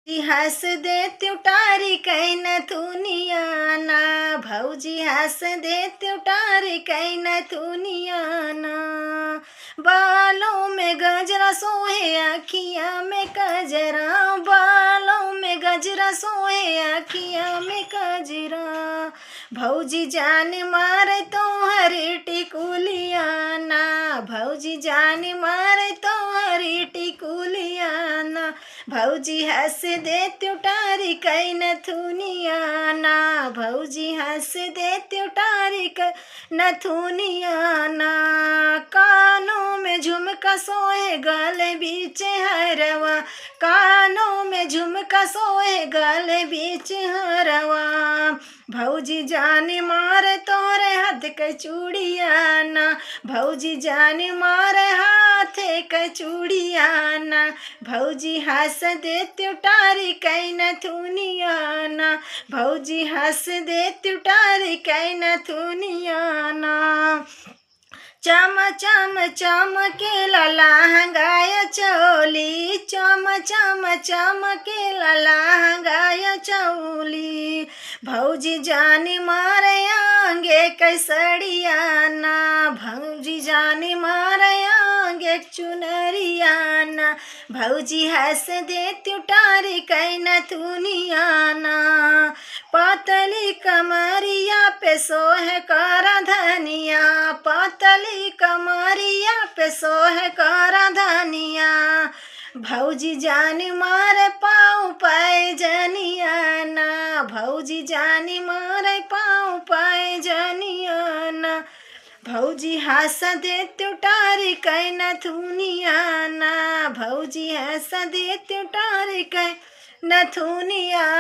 जी हंस दे त्युटारी कहीं न थुनियाना, भौजी हंस दे त्युटारी कहीं न थुनियाना। बालों में गजरा सोहे अखिया में कजरा, बालों में गजरा सोहे अखिया में कजरा। भौजी जान मारे तो हरी टिकुलियाना, भौजी जान मारे तो हरी टिकुलियाना। भौजी हंस दे त्युटारी कहीं न थुनियाना, भौजी हंस दे त्युटारी कहीं न थुनियाना। कानों में झुमका सोहे गले बीच हरवा, कानों में झुमका सोहे गले बीच हरवा। भौजी जान मारे तोरे हाथ के चूड़ियाना, भौजी जान मारे हाथ के चूड़ियाना। भौजी हंस दे त्युटारी कहीं न थुनियाना, भौजी हंस दे त्युटारी कहीं न थुनियाना। चम चम चमकेला लहंगाया चोली, चम चम चमकेला लहंगाया चोली। भौजी जानी मारे आंगे कैसड़ियाना, भौजी जानी मारे आंगे चुनरियाना। भौजी हंस दे त्युटारी कहीं न थुनियाना। पातली कमरिया पे सोहे करा धनिया, पातली कमरिया पे सोहे करा धनिया। भौजी जान मारे पाँव पाए जनियाना, भौजी जानी मारे पाँव पाए जनियाना। भौजी हंस दे त्युटारी कहीं न थुनियाना, भौजी हंस दे त्युटारी कहीं न थुनियाना।